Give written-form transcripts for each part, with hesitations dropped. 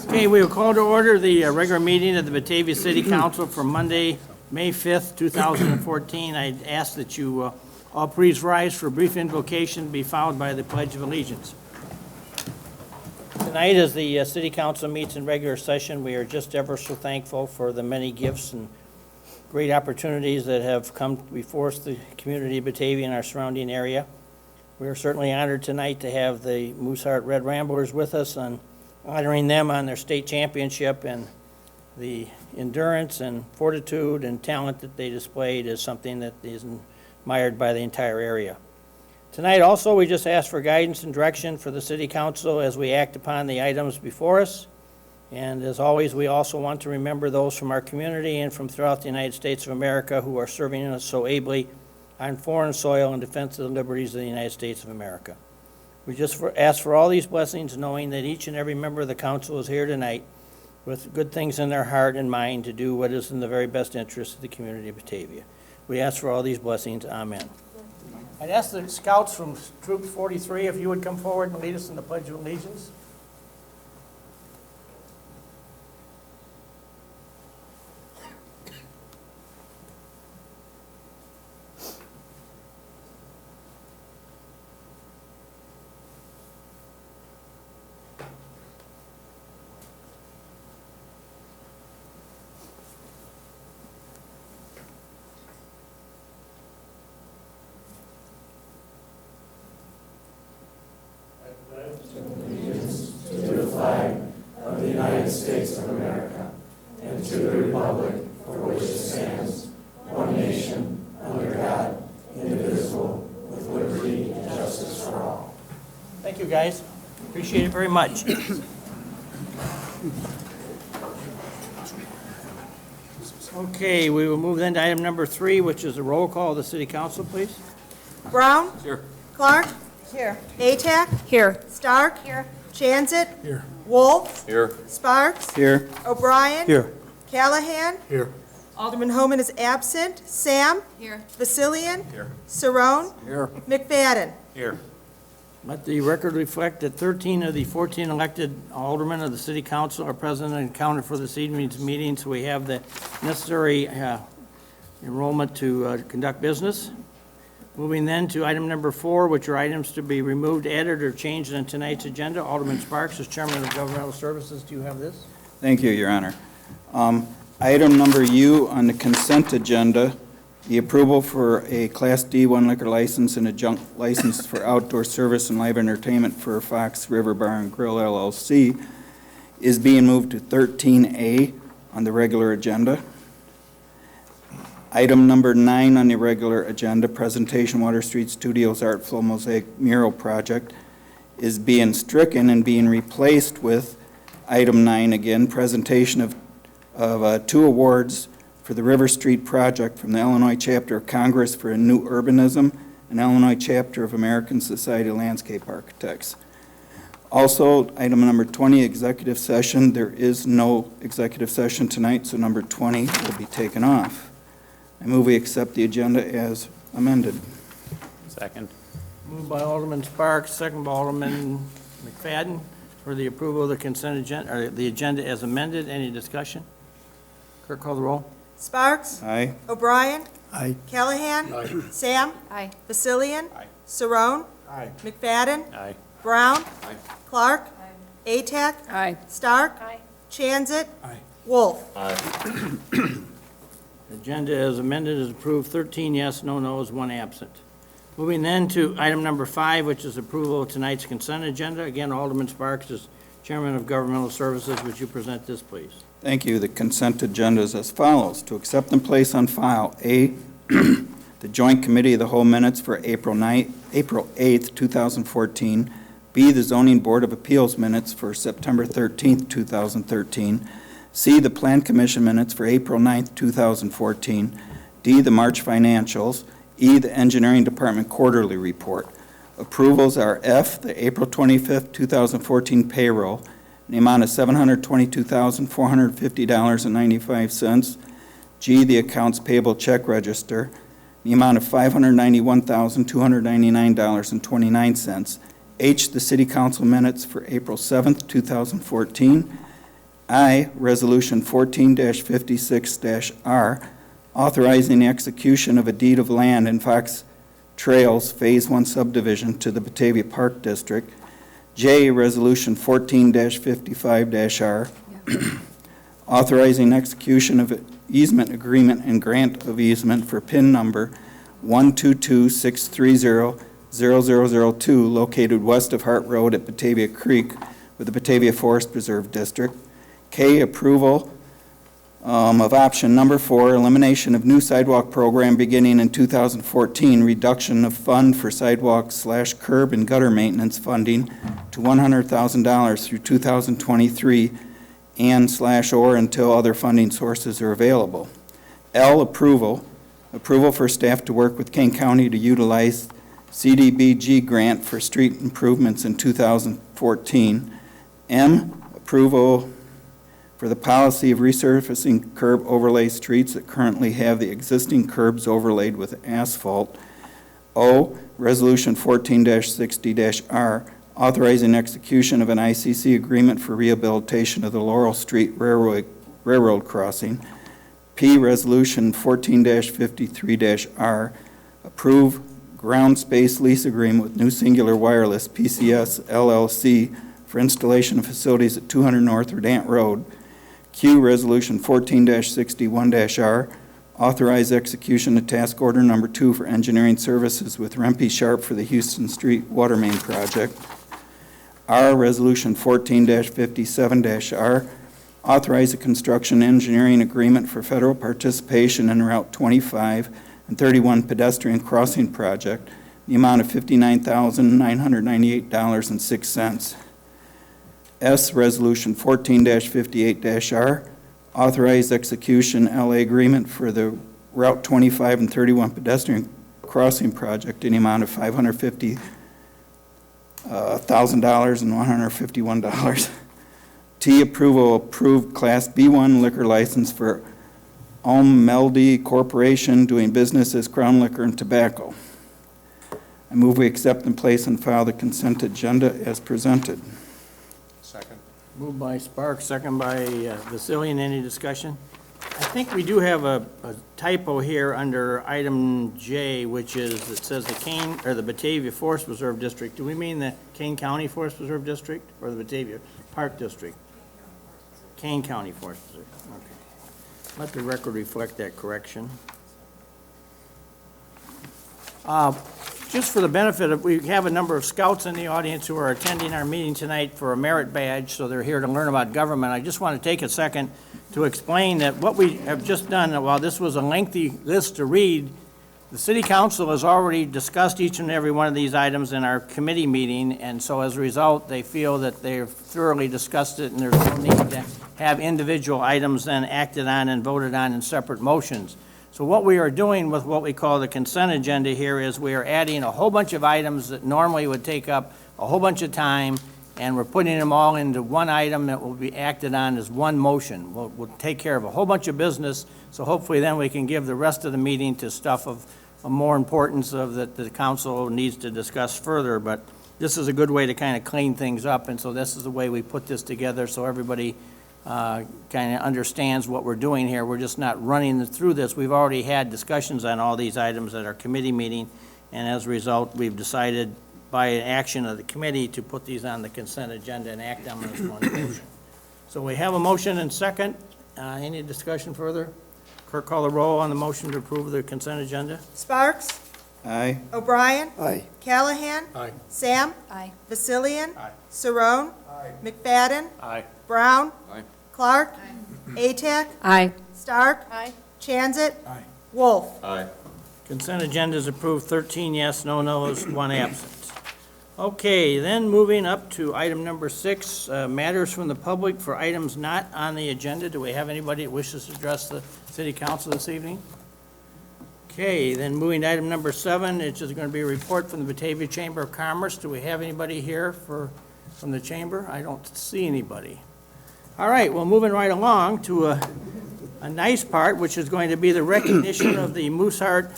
Okay, we will call to order the regular meeting of the Batavia City Council for Monday, May 5th, 2014. I ask that you all please rise for a brief invocation to be followed by the Pledge of Allegiance. Tonight, as the City Council meets in regular session, we are just ever so thankful for the many gifts and great opportunities that have come before us, the community of Batavia and our surrounding area. We are certainly honored tonight to have the Mooseheart Red Ramblers with us on honoring them on their state championship, and the endurance and fortitude and talent that they displayed is something that is admired by the entire area. Tonight also, we just ask for guidance and direction for the City Council as we act upon the items before us. And as always, we also want to remember those from our community and from throughout the United States of America who are serving us so ably on foreign soil in defense of the liberties of the United States of America. We just ask for all these blessings, knowing that each and every member of the council is here tonight with good things in their heart and mind to do what is in the very best interest of the community of Batavia. We ask for all these blessings. Amen. I'd ask the scouts from Troop 43 if you would come forward and lead us in the Pledge of Allegiance. Thank you, guys. Appreciate it very much. Okay, we will move then to item number 3, which is a roll call of the City Council, please. Brown? Here. Clark? Here. Atack? Here. Stark? Here. Chanzit? Here. Wolf? Here. Sparks? Here. O'Brien? Here. Callahan? Here. Alderman Homan is absent. Sam? Here. Vasilian? Here. Cerrone? Here. McFadden? Here. Let the record reflect that 13 of the 14 elected aldermen of the City Council are present and accounted for this evening's meeting, so we have the necessary enrollment to conduct business. Moving then to item number 4, which are items to be removed, added, or changed on tonight's agenda. Alderman Sparks, as Chairman of Governmental Services, do you have this? Thank you, Your Honor. Item number U on the consent agenda, the approval for a Class D1 liquor license and a junk license for outdoor service and live entertainment for Fox River Bar and Grill LLC is being moved to 13A on the regular agenda. Item number 9 on the regular agenda, presentation Water Street Studios Art Flow Mosaic Mural Project, is being stricken and being replaced with item 9 again, presentation of 2 awards for the River Street project from the Illinois Chapter of Congress for a New Urbanism and Illinois Chapter of American Society of Landscape Architects. Also, item number 20, executive session. There is no executive session tonight, so number 20 will be taken off. I move we accept the agenda as amended. Second. Moved by Alderman Sparks, second by Alderman McFadden for the approval of the consent agenda, or the agenda as amended. Any discussion? Clerk, call the roll. Sparks? Aye. O'Brien? Aye. Callahan? Aye. Sam? Aye. Vasilian? Aye. Cerrone? Aye. McFadden? Aye. Brown? Aye. Clark? Atack? Aye. Stark? Aye. Chanzit? Aye. Wolf? Agenda as amended is approved, 13 yes, no no's, 1 absent. Moving then to item number 5, which is approval of tonight's consent agenda. Again, Alderman Sparks, as Chairman of Governmental Services, would you present this, please? Thank you. The consent agenda is as follows. To accept and place on file, A, the Joint Committee of the Whole minutes for April 8th, 2014. B, the Zoning Board of Appeals minutes for September 13th, 2013. C, the Plan Commission minutes for April 9th, 2014. D, the March financials. E, the Engineering Department quarterly report. Approvals are F, the April 25th, 2014 payroll, in the amount of $722,450.95. G, the accounts payable check register, in the amount of $591,299.29. H, the city council minutes for April 7th, 2014. I, Resolution 14-56-R, authorizing the execution of a deed of land in Fox Trails Phase 1 subdivision to the Batavia Park District. J, Resolution 14-55-R, authorizing execution of easement agreement and grant of easement for PIN number 122-630-0002, located west of Hart Road at Batavia Creek with the Batavia Forest Preserve District. K, approval of option number 4, elimination of new sidewalk program beginning in 2014, reduction of fund for sidewalk/curb and gutter maintenance funding to $100,000 through 2023 and/or until other funding sources are available. L, approval for staff to work with Kane County to utilize CDBG grant for street improvements in 2014. M, approval for the policy of resurfacing curb overlay streets that currently have the existing curbs overlaid with asphalt. O, Resolution 14-60-R, authorizing execution of an ICC agreement for rehabilitation of the Laurel Street Railroad crossing. P, Resolution 14-53-R, approve ground space lease agreement with New Singular Wireless, PCS LLC, for installation of facilities at 200 North Redant Road. Q, Resolution 14-61-R, authorize execution of task order number 2 for engineering services with Rempe Sharp for the Houston Street Water Main Project. R, Resolution 14-57-R, authorize a construction engineering agreement for federal participation in Route 25 and 31 pedestrian crossing project, the amount of $59,998.06. S, Resolution 14-58-R, authorize execution LA agreement for the Route 25 and 31 pedestrian crossing project in the amount of $550,000 T, approved Class B1 liquor license for Meldy Corporation doing business as Crown Liquor and Tobacco. I move we accept and place and file the consent agenda as presented. Second. Moved by Sparks, second by Vasilian. Any discussion? I think we do have a typo here under item J, which is, it says the Batavia Forest Preserve District. Do we mean the Kane County Forest Preserve District or the Batavia Park District? Kane County Forest Preserve, okay. Let the record reflect that correction. Just for the benefit of, we have a number of scouts in the audience who are attending our meeting tonight for a merit badge, so they're here to learn about government. I just want to take a second to explain that what we have just done, while this was a lengthy list to read, the City Council has already discussed each and every one of these items in our committee meeting, and so as a result, they feel that they've thoroughly discussed it, and there's no need to have individual items then acted on and voted on in separate motions. So what we are doing with what we call the consent agenda here is we are adding a whole bunch of items that normally would take up a whole bunch of time, and we're putting them all into one item that will be acted on as one motion. We'll take care of a whole bunch of business, so hopefully then we can give the rest of the meeting to stuff of more importance of that the council needs to discuss further. But this is a good way to kind of clean things up, and so this is the way we put this together so everybody kind of understands what we're doing here. We're just not running through this. We've already had discussions on all these items at our committee meeting, and as a result, we've decided by action of the committee to put these on the consent agenda and act on them as one motion. So we have a motion and second. Any discussion further? Clerk, call the roll on the motion to approve the consent agenda. Sparks, Aye. O'Brien, Aye. Callahan, Aye. Sam, Aye. Vasilian, Aye. Saron, McFadden, Aye. Brown, Aye. Clark, Atack, Aye. Stark, Aye. Transit, Aye. Wolf. Aye. Consent agenda is approved, 13 yes, no no's, 1 absent. Okay, then moving up to item number 6, matters from the public for items not on the agenda. Do we have anybody that wishes to address the city council this evening? Okay, then moving to item number 7, it's just going to be a report from the Batavia Chamber of Commerce. Do we have anybody here from the chamber? I don't see anybody. All right, well, moving right along to a nice part, which is going to be the recognition of the Mooseheart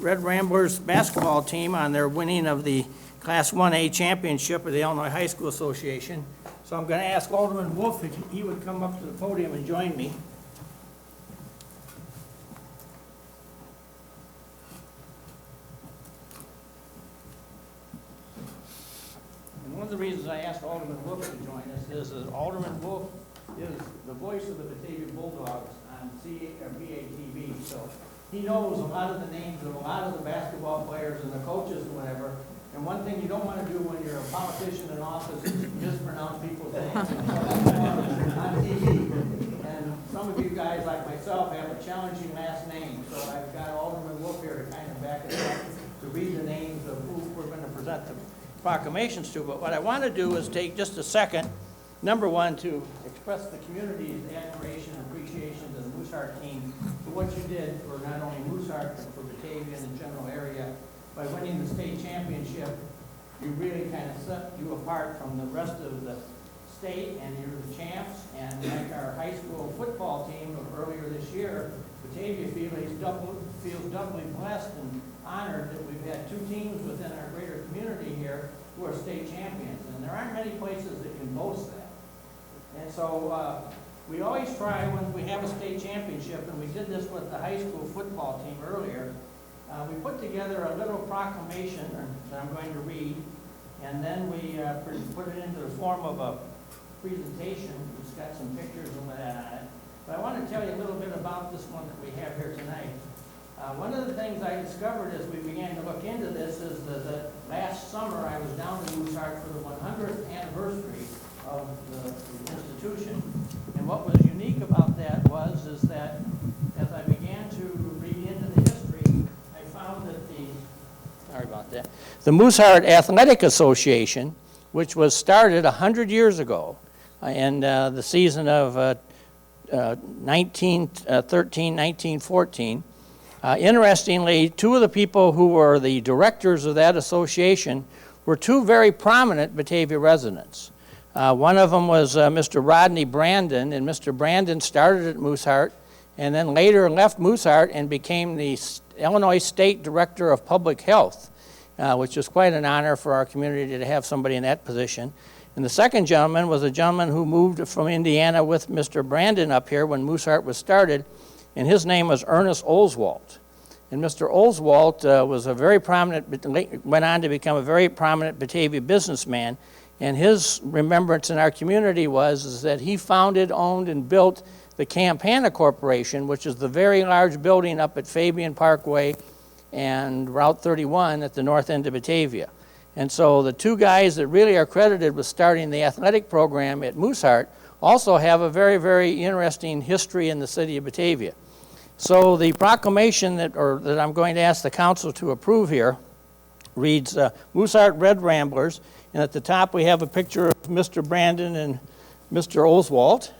Red Ramblers basketball team on their winning of the Class 1A championship of the Illinois High School Association. So I'm going to ask Alderman Wolf if he would come up to the podium and join me. And one of the reasons I asked Alderman Wolf to join us is that Alderman Wolf is the voice of the Batavia Bulldogs on BATV. So he knows a lot of the names of a lot of the basketball players and the coaches and whatever. And one thing you don't want to do when you're a politician in office is mispronounce people's names on TV. And some of you guys, like myself, have a challenging last name. So I've got Alderman Wolf here to kind of back it up, to read the names of who we're going to present the proclamations to. But what I want to do is take just a second, number one, to express the community's admiration and appreciation to the Mooseheart team for what you did for not only Mooseheart, but for Batavia and the general area. By winning the state championship, you really kind of set you apart from the rest of the state, and you're the champs. And like our high school football team of earlier this year, Batavia feels doubly blessed and honored that we've had two teams within our greater community here who are state champions. And there aren't many places that can boast that. And so we always try when we have a state championship, and we did this with the high school football team earlier. We put together a little proclamation that I'm going to read, and then we put it into the form of a presentation. It's got some pictures and that on it. But I want to tell you a little bit about this one that we have here tonight. One of the things I discovered as we began to look into this is that last summer I was down in Mooseheart for the 100th anniversary of the institution. And what was unique about that is that as I began to read into the history, I found that the Mooseheart Athletic Association, which was started 100 years ago in the season of 1913-1914, interestingly, two of the people who were the directors of that association were two very prominent Batavia residents. One of them was Mr. Rodney Brandon, and Mr. Brandon started at Mooseheart and then later left Mooseheart and became the Illinois State Director of Public Health, which was quite an honor for our community to have somebody in that position. And the second gentleman was a gentleman who moved from Indiana with Mr. Brandon up here when Mooseheart was started, and his name was Ernest Oswalt. And Mr. Oswalt was a very prominent, went on to become a very prominent Batavia businessman, and his remembrance in our community is that he founded, owned, and built the Campana Corporation, which is the very large building up at Fabian Parkway and Route 31 at the north end of Batavia. And so the two guys that really are credited with starting the athletic program at Mooseheart also have a very, very interesting history in the city of Batavia. So the proclamation that I'm going to ask the council to approve here reads, Mooseheart Red Ramblers, and at the top we have a picture of Mr. Brandon and Mr. Oswalt,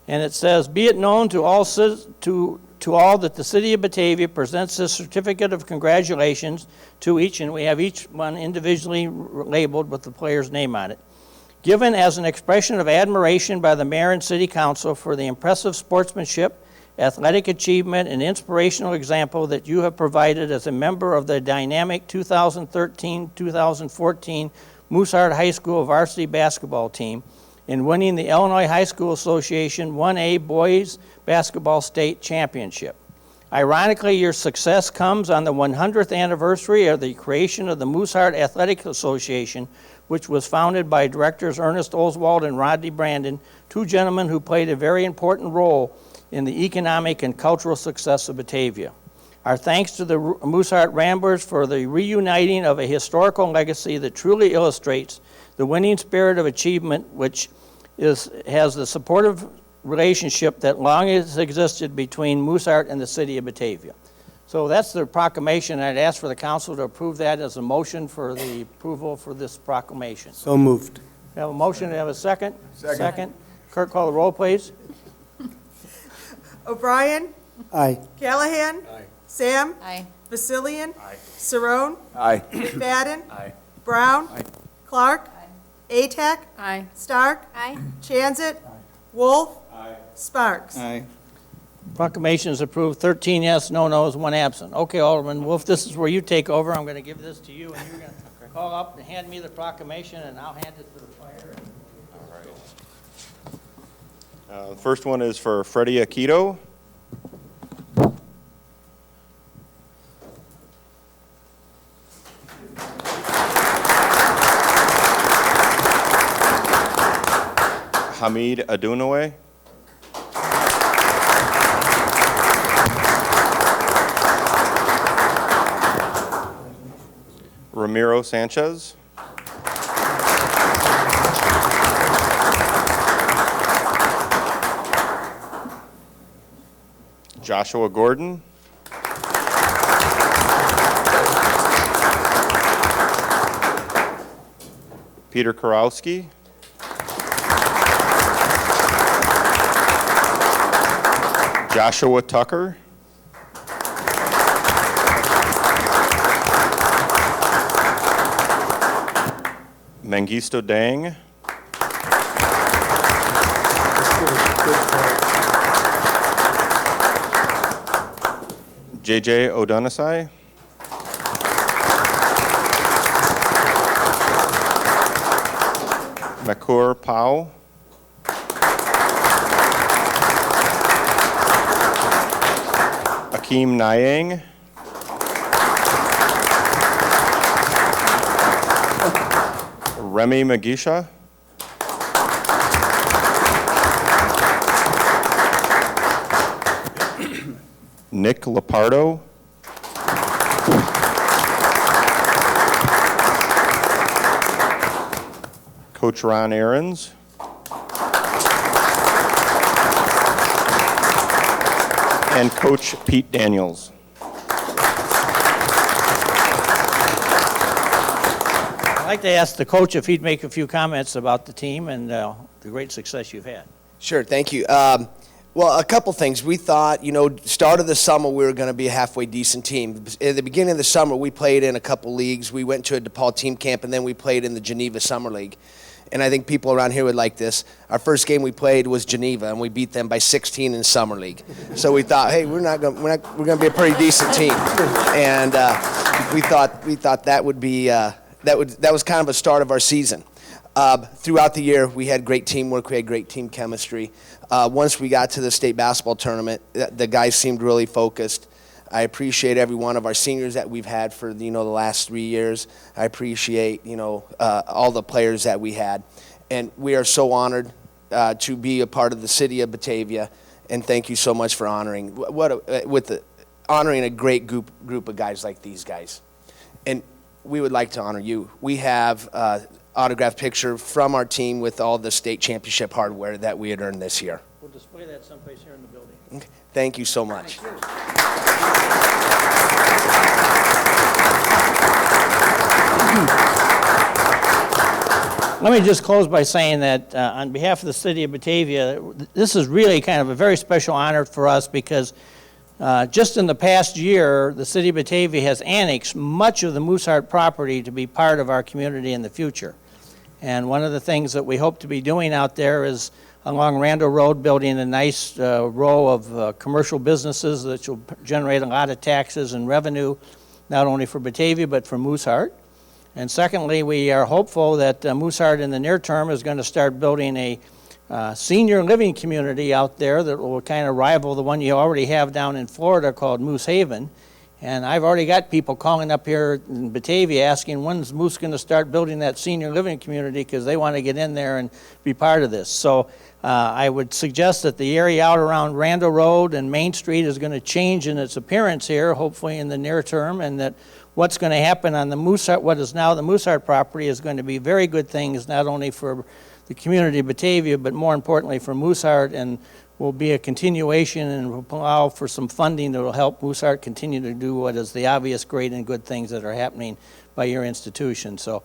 and it says, be it known to all that the city of Batavia presents this certificate of congratulations to each, and we have each one individually labeled with the player's name on it, given as an expression of admiration by the mayor and city council for the impressive sportsmanship, athletic achievement, and inspirational example that you have provided as a member of the dynamic 2013-2014 Mooseheart High School varsity basketball team in winning the Illinois High School Association 1A Boys Basketball State Championship. Ironically, your success comes on the 100th anniversary of the creation of the Mooseheart Athletic Association, which was founded by directors Ernest Oswalt and Rodney Brandon, two gentlemen who played a very important role in the economic and cultural success of Batavia. Our thanks to the Mooseheart Ramblers for the reuniting of a historical legacy that truly illustrates the winning spirit of achievement, which has the supportive relationship that long has existed between Mooseheart and the city of Batavia. So that's the proclamation. I'd ask for the council to approve that as a motion for the approval for this proclamation. So moved. We have a motion, to have a second? Second. Clerk, call the roll, please. O'Brien. Aye. Callahan. Aye. Sam. Aye. Vasilian. Saron. Aye. McFadden. Aye. Brown. Aye. Clark. Atak. Aye. Stark. Aye. Chanzit. Wolf. Aye. Sparks. Aye. Proclamation is approved, 13 yes, no nos, 1 absent. Okay, Alderman Wolf, this is where you take over. I'm going to give this to you, and you're going to call up and hand me the proclamation, and I'll hand it to the player. All right. The first one is for Freddie Akito. Hamid Adunowe. Ramiro Sanchez. Joshua Gordon. Peter Karowski. Joshua Tucker. Mengistu Dang. JJ O'Donisai. Makur Pau. Akeem Nyang. Remy Magisha. Nick Lapardo. Coach Ron Ahrens. And Coach Pete Daniels. I'd like to ask the coach if he'd make a few comments about the team and the great success you've had. Sure, thank you. Well, a couple things. We thought, start of the summer we were going to be a halfway decent team. At the beginning of the summer, we played in a couple leagues. We went to a DePaul team camp, and then we played in the Geneva Summer League. And I think people around here would like this. Our first game we played was Geneva, and we beat them by 16 in Summer League. So we thought, hey, we're going to be a pretty decent team. And we thought that would be that was kind of a start of our season. Throughout the year, we had great teamwork. We had great team chemistry. Once we got to the state basketball tournament, the guys seemed really focused. I appreciate every one of our seniors that we've had for the last 3 years. I appreciate all the players that we had, and we are so honored to be a part of the city of Batavia. And thank you so much for honoring honoring a great group of guys like these guys. And we would like to honor you. We have autographed picture from our team with all the state championship hardware that we had earned this year. We'll display that someplace here in the building. Okay. Thank you so much. Let me just close by saying that on behalf of the city of Batavia, this is really kind of a very special honor for us because just in the past year, the city of Batavia has annexed much of the Mooseheart property to be part of our community in the future. And one of the things that we hope to be doing out there is along Randall Road, building a nice row of commercial businesses that will generate a lot of taxes and revenue, not only for Batavia, but for Mooseheart. And secondly, we are hopeful that Mooseheart in the near term is going to start building a senior living community out there that will kind of rival the one you already have down in Florida called Moose Haven. And I've already got people calling up here in Batavia asking when's Moose going to start building that senior living community because they want to get in there and be part of this. So I would suggest that the area out around Randall Road and Main Street is going to change in its appearance here, hopefully in the near term, and that what's going to happen on the Mooseheart, what is now the Mooseheart property, is going to be very good things, not only for the community of Batavia, but more importantly for Mooseheart, and will be a continuation and will allow for some funding that will help Mooseheart continue to do what is the obvious great and good things that are happening by your institution. So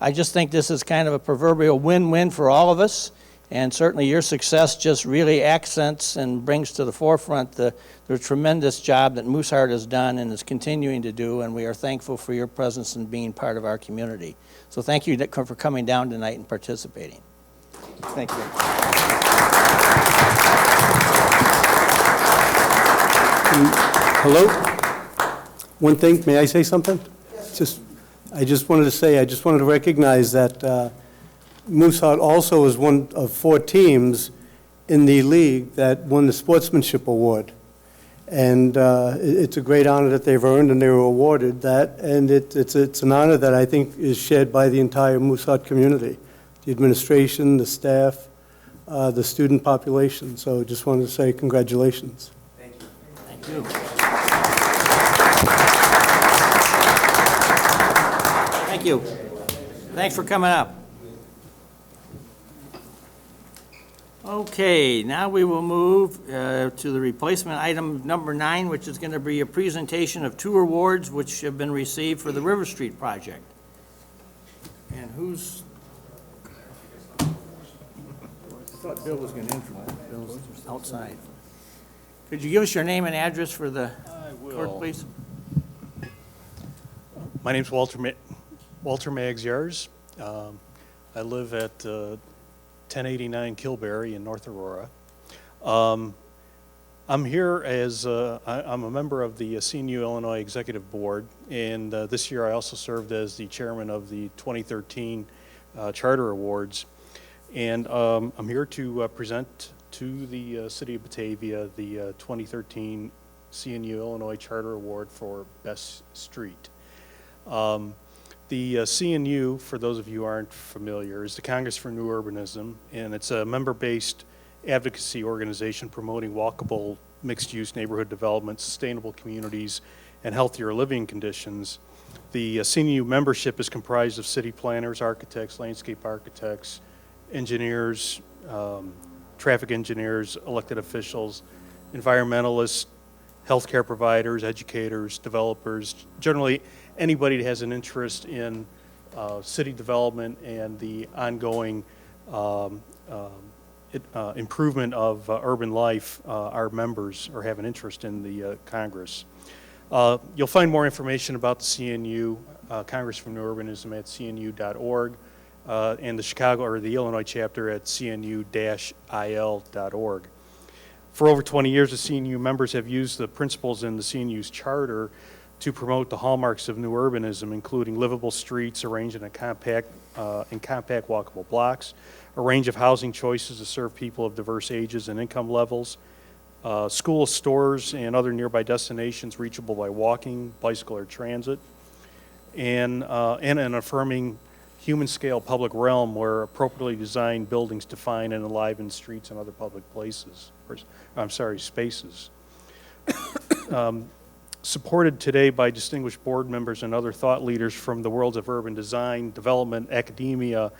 I just think this is kind of a proverbial win-win for all of us, and certainly your success just really accents and brings to the forefront the tremendous job that Mooseheart has done and is continuing to do, and we are thankful for your presence and being part of our community. So thank you for coming down tonight and participating. Thank you. Hello? One thing, may I say something? I just wanted to recognize that Mooseheart also is one of 4 teams in the league that won the Sportsmanship Award. And it's a great honor that they've earned, and they were awarded that. And it's an honor that I think is shared by the entire Mooseheart community, the administration, the staff, the student population. So just wanted to say congratulations. Thank you. Thank you. Thanks for coming up. Okay, now we will move to the replacement item number 9, which is going to be a presentation of 2 awards which have been received for the River Street project. And who's? I thought Bill was going to introduce. Bill's outside. Could you give us your name and address for the clerk, please? My name's Walter Magziars. I live at 1089 Kilberry in North Aurora. I'm here as I'm a member of the CNU Illinois Executive Board, and this year I also served as the chairman of the 2013 Charter Awards. And I'm here to present to the City of Batavia the 2013 CNU Illinois Charter Award for Best Street. The CNU, for those of you who aren't familiar, is the Congress for New Urbanism, and it's a member-based advocacy organization promoting walkable, mixed-use neighborhood development, sustainable communities, and healthier living conditions. The CNU membership is comprised of city planners, architects, landscape architects, engineers, traffic engineers, elected officials, environmentalists, healthcare providers, educators, developers, generally anybody that has an interest in city development and the ongoing improvement of urban life are members or have an interest in the Congress. You'll find more information about the CNU, Congress for New Urbanism, at cnu.org, and the Chicago or the Illinois chapter at cnu-il.org. For over 20 years, the CNU members have used the principles in the CNU's charter to promote the hallmarks of new urbanism, including livable streets arranged in compact walkable blocks, a range of housing choices to serve people of diverse ages and income levels, schools, stores, and other nearby destinations reachable by walking, bicycle, or transit, and an affirming human-scale public realm where appropriately designed buildings define and enliven streets and other public places, spaces. Supported today by distinguished board members and other thought leaders from the worlds of urban design, development, academia,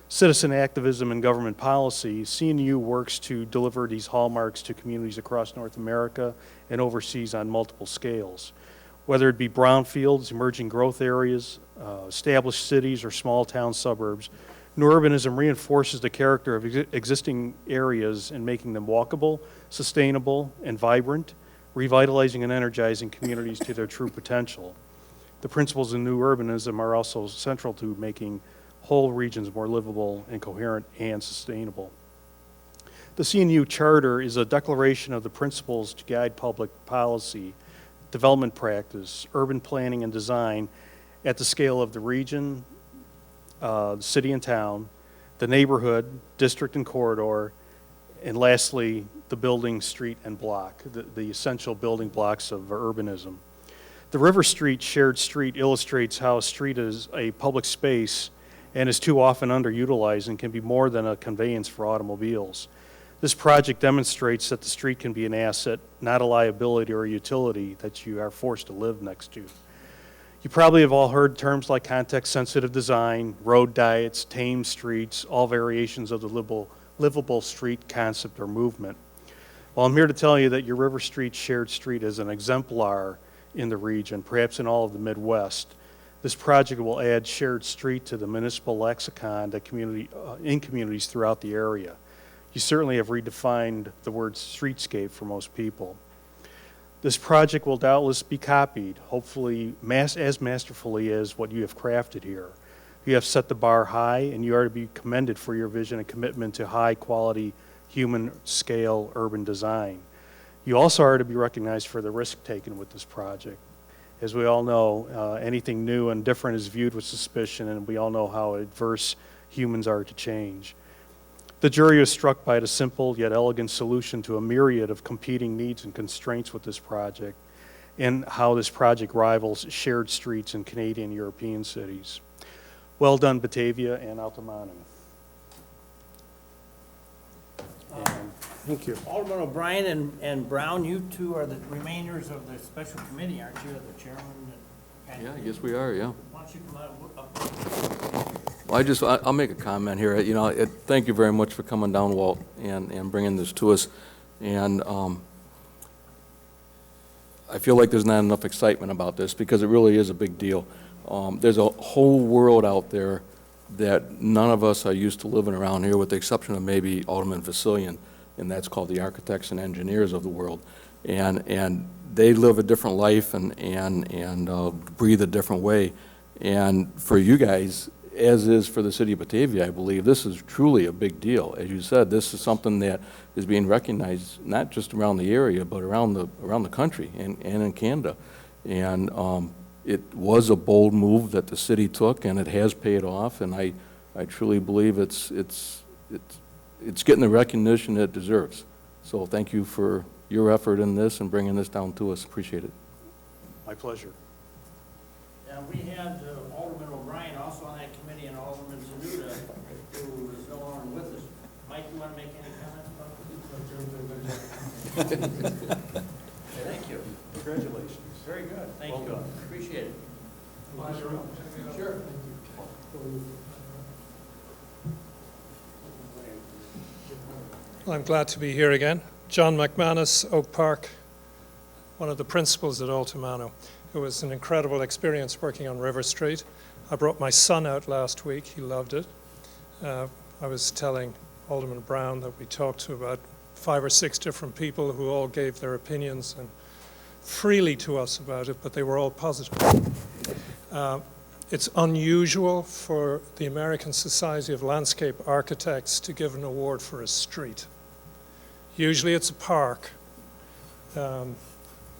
citizen activism, and government policy, CNU works to deliver these hallmarks to communities across North America and overseas on multiple scales. Whether it be brownfields, emerging growth areas, established cities, or small town suburbs, new urbanism reinforces the character of existing areas in making them walkable, sustainable, and vibrant, revitalizing and energizing communities to their true potential. The principles in new urbanism are also central to making whole regions more livable and coherent and sustainable. The CNU Charter is a declaration of the principles to guide public policy, development practice, urban planning and design at the scale of the region, the city and town, the neighborhood, district and corridor, and lastly, the building, street, and block, the essential building blocks of urbanism. The River Street shared street illustrates how a street is a public space and is too often underutilized and can be more than a conveyance for automobiles. This project demonstrates that the street can be an asset, not a liability or a utility that you are forced to live next to. You probably have all heard terms like context-sensitive design, road diets, tame streets, all variations of the livable street concept or movement. Well, I'm here to tell you that your River Street shared street is an exemplar in the region, perhaps in all of the Midwest. This project will add shared street to the municipal lexicon that in communities throughout the area. You certainly have redefined the word streetscape for most people. This project will doubtless be copied, hopefully as masterfully as what you have crafted here. You have set the bar high, and you are to be commended for your vision and commitment to high-quality, human-scale urban design. You also are to be recognized for the risk taken with this project. As we all know, anything new and different is viewed with suspicion, and we all know how adverse humans are to change. The jury was struck by the simple yet elegant solution to a myriad of competing needs and constraints with this project, and how this project rivals shared streets in Canadian and European cities. Well done, Batavia and Altamano. Thank you. Alderman O'Brien and Brown, you two are the remainers of the special committee, aren't you, the chairman? Yeah, yes, we are, yeah. Why don't you come up? Well, I'll make a comment here. You know, thank you very much for coming down, Walt, and bringing this to us. And I feel like there's not enough excitement about this because it really is a big deal. There's a whole world out there that none of us are used to living around here, with the exception of maybe Alderman Vasilian, and that's called the architects and engineers of the world. And they live a different life and breathe a different way. And for you guys, as is for the city of Batavia, I believe, this is truly a big deal. As you said, this is something that is being recognized not just around the area, but around the country and in Canada. And it was a bold move that the city took, and it has paid off, and I truly believe it's getting the recognition it deserves. So thank you for your effort in this and bringing this down to us. Appreciate it. My pleasure. We had Alderman O'Brien also on that committee, and Alderman Zanuda, who is no longer with us. Mike, you want to make any comments about this? Thank you. Congratulations. Very good. Thank Well you. done. Appreciate it. Sure. Well, I'm glad to be here again. John McManus, Oak Park, one of the principals at Altamano. It was an incredible experience working on River Street. I brought my son out last week. He loved it. I was telling Alderman Brown that we talked to about 5 or 6 different people who all gave their opinions and freely to us about it, but they were all positive. It's unusual for the American Society of Landscape Architects to give an award for a street. Usually it's a park.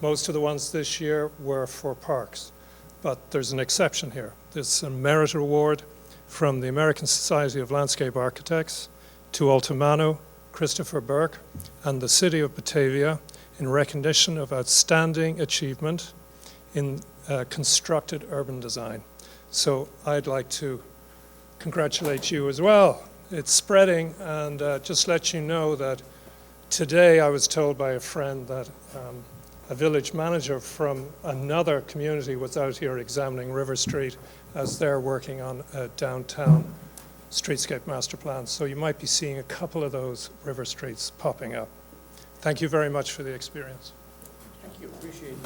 Most of the ones this year were for parks, but there's an exception here. There's a merit award from the American Society of Landscape Architects to Altamano, Christopher Burke, and the City of Batavia in recognition of outstanding achievement in constructed urban design. So I'd like to congratulate you as well. It's spreading, and just let you know that today I was told by a friend that a village manager from another community was out here examining River Street as they're working on a downtown streetscape master plan. So you might be seeing a couple of those River Streets popping up. Thank you very much for the experience. Thank you. Appreciate it.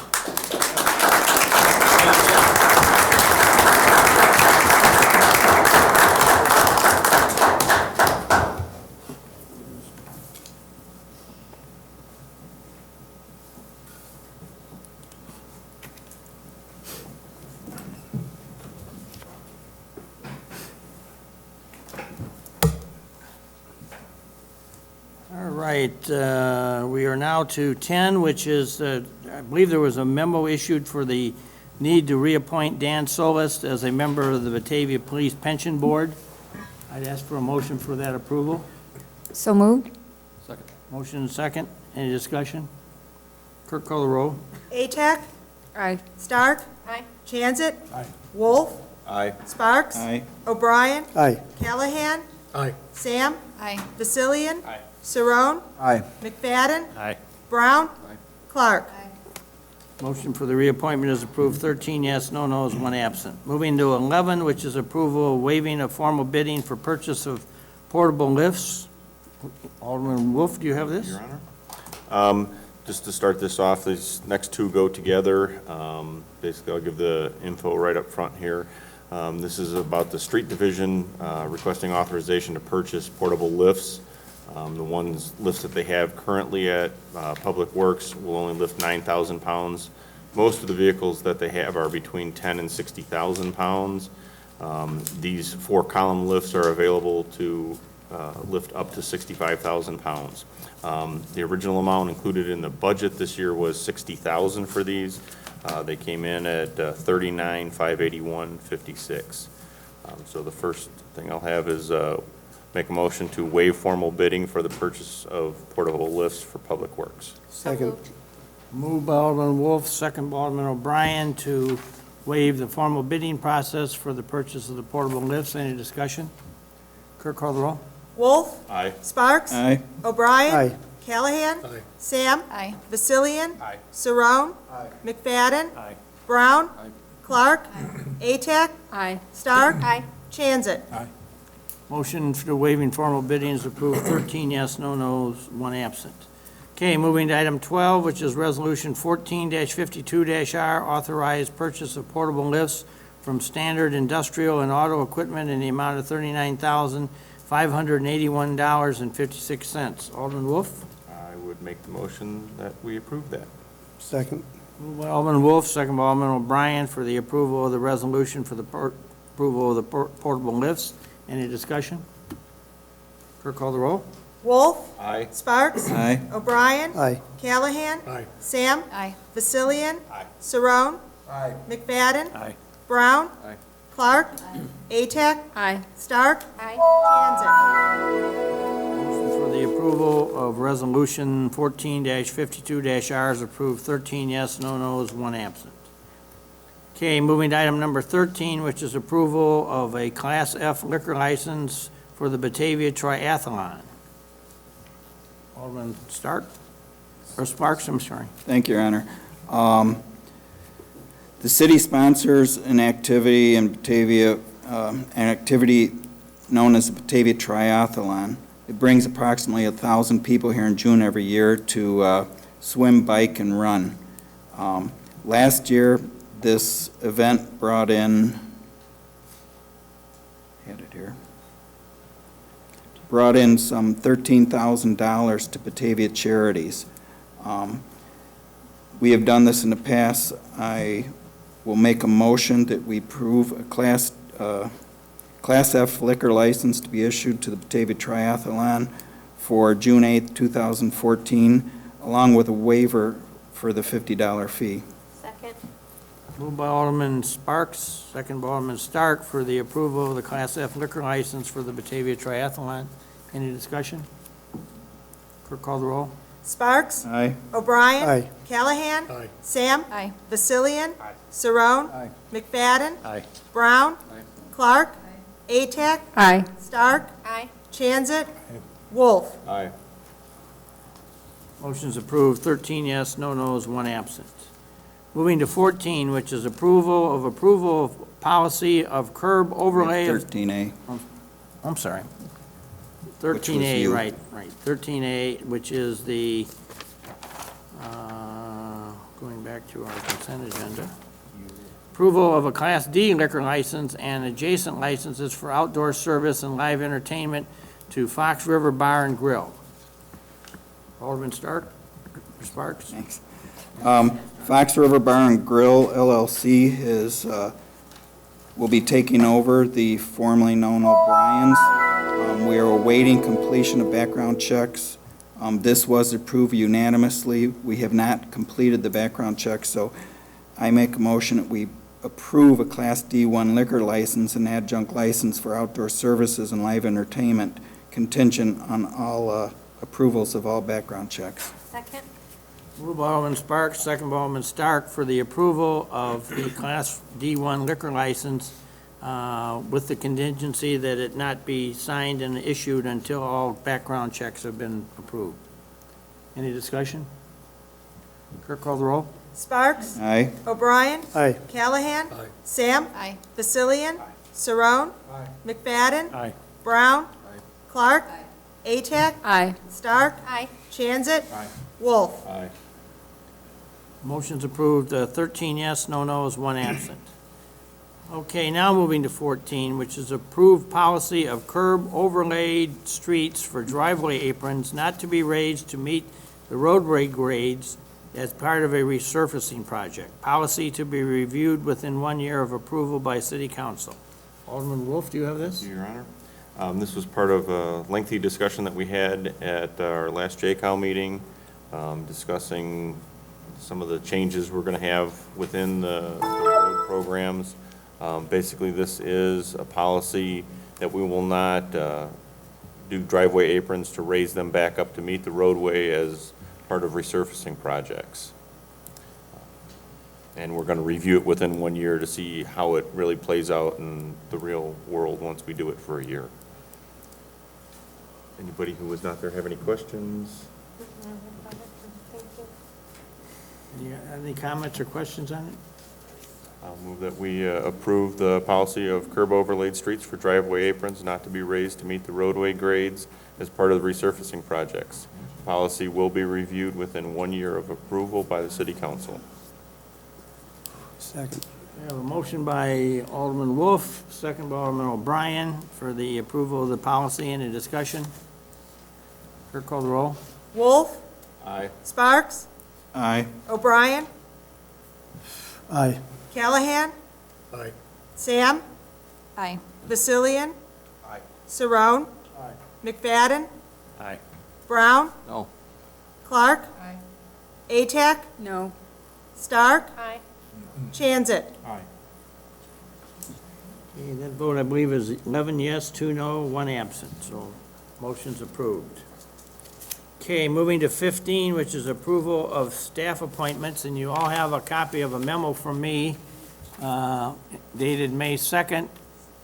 All right, we are now to 10, which is, I believe there was a memo issued for the need to reappoint Dan Solis as a member of the Batavia Police Pension Board. I'd ask for a motion for that approval. So moved? Second. Motion and second. Any discussion? Clerk, call the roll. Atack? Aye. Stark? Aye. Transit? Wolf? Aye. Sparks? Aye. O'Brien? Aye. Callahan? Aye. Sam? Aye. Vasilian? Aye. Saron? Aye. McFadden? Aye. Brown? Aye. Clark? Motion for the reappointment is approved, 13 yes, no nos, 1 absent. Moving to 11, which is approval of waiving of formal bidding for purchase of portable lifts. Alderman Wolf, do you have this? Your Honor. Just to start this off, these next two go together. Basically, I'll give the info right up front here. This is about the street division requesting authorization to purchase portable lifts. The lifts that they have currently at Public Works will only lift 9,000 pounds. Most of the vehicles that they have are between 10 and 60,000 pounds. These 4-column lifts are available to lift up to 65,000 pounds. The original amount included in the budget this year was 60,000 for these. They came in at 39,581.56. So the first thing I'll have is make a motion to waive formal bidding for the purchase of portable lifts for Public Works. Second. Moved by Alderman Wolf, second by Alderman O'Brien to waive the formal bidding process for the purchase of the portable lifts. Any discussion? Clerk, call the roll. Wolf. Aye. Sparks. Aye. O'Brien. Aye. Callahan. Aye. Sam. Aye. Vasilian. Saron. McFadden. Aye. Brown. Clark. Atak. Aye. Stark. Chanzit. Motion for waiving formal bidding is approved, 13 yes, no nos, 1 absent. Okay, moving to item 12, which is Resolution 14-52-R, authorized purchase of portable lifts from Standard Industrial and Auto Equipment in the amount of $39,581.56. Alderman Wolf? I would make the motion that we approve that. Second. Moved by Alderman Wolf, second by Alderman O'Brien for the approval of the resolution for the approval of the portable lifts. Any discussion? Clerk, call the roll. Wolf. Aye. Sparks. Aye. O'Brien. Aye. Callahan. Aye. Sam. Aye. Vasilian. Aye. Saron. McFadden. Aye. Brown. Aye. Clark. Atak. Aye. Stark. Aye. Chanzit. Motion for the approval of Resolution 14-52-R is approved, 13 yes, no nos, 1 absent. Okay, moving to item number 13, which is approval of a Class F liquor license for the Batavia Triathlon. Alderman Stark, or Sparks, I'm sorry. Thank you, Your Honor. The city sponsors an activity in Batavia, an activity known as the Batavia Triathlon. It brings approximately 1,000 people here in June every year to swim, bike, and run. Last year, this event brought in, brought in some $13,000 to Batavia charities. We have done this in the past. I will make a motion that we approve a Class F liquor license to be issued to the Batavia Triathlon for June 8th, 2014, along with a waiver for the $50 fee. Second. Moved by Alderman Sparks, second by Alderman Stark for the approval of the Class F liquor license for the Batavia Triathlon. Any discussion? Clerk, call the roll. Sparks. Aye. O'Brien. Aye. Callahan. Aye. Sam. Aye. Vasilian. Saron. McFadden. Aye. Brown. Clark. Atak. Aye. Stark. Aye. Chanzit. Wolf. Aye. Motion's approved, 13 yes, no nos, 1 absent. Moving to 14, which is approval of policy of curb overlay of, 13A. I'm sorry. Which was 13A, you. right. 13A, which is the, going back to our consent agenda. Approval of a Class D liquor license and adjacent licenses for outdoor service and live entertainment to Fox River Bar and Grill. Alderman Stark, or Sparks? Thanks. Fox River Bar and Grill LLC will be taking over the formerly known O'Brien's. We are awaiting completion of background checks. This was approved unanimously. We have not completed the background checks, so I make a motion that we approve a Class D1 liquor license and adjunct license for outdoor services and live entertainment contingent on all approvals of all background checks. Second. Moved by Alderman Sparks, second by Alderman Stark for the approval of the Class D1 liquor license with the contingency that it not be signed and issued until all background checks have been approved. Any discussion? Clerk, call the roll. Sparks. Aye. O'Brien. Aye. Callahan. Aye. Sam. Aye. Vasilian. Saron. McFadden. Aye. Brown. Clark. Atak. Aye. Stark. Aye. Chanzit. Aye. Wolf. Aye. Motion's approved, 13 yes, no nos, 1 absent. Okay, now moving to 14, which is approved policy of curb overlaid streets for driveway aprons not to be raised to meet the roadway grades as part of a resurfacing project. Policy to be reviewed within 1 year of approval by City Council. Alderman Wolf, do you have this? Your Honor. This was part of a lengthy discussion that we had at our last JCOW meeting, discussing some of the changes we're going to have within the road programs. Basically, this is a policy that we will not do driveway aprons to raise them back up to meet the roadway as part of resurfacing projects. And we're going to review it within 1 year to see how it really plays out in the real world once we do it for a year. Anybody who was not there have any questions? Any comments or questions on it? I'll move that we approve the policy of curb overlaid streets for driveway aprons not to be raised to meet the roadway grades as part of the resurfacing projects. Policy will be reviewed within 1 year of approval by the city council. Second. We have a motion by Alderman Wolf, second by Alderman O'Brien for the approval of the policy. Any discussion? Clerk call the roll. Wolf. Aye. Sparks. Aye. O'Brien. Aye. Callahan. Aye. Sam. Aye. Vasilian. Saron. McFadden. Aye. Brown. No. Clark. Atack. No. Stark. Aye. Chanzit. Okay, that vote, I believe, is 11 yes, 2 no, 1 absent, so motion's approved. Okay, moving to 15, which is approval of staff appointments, and you all have a copy of a memo from me dated May 2nd,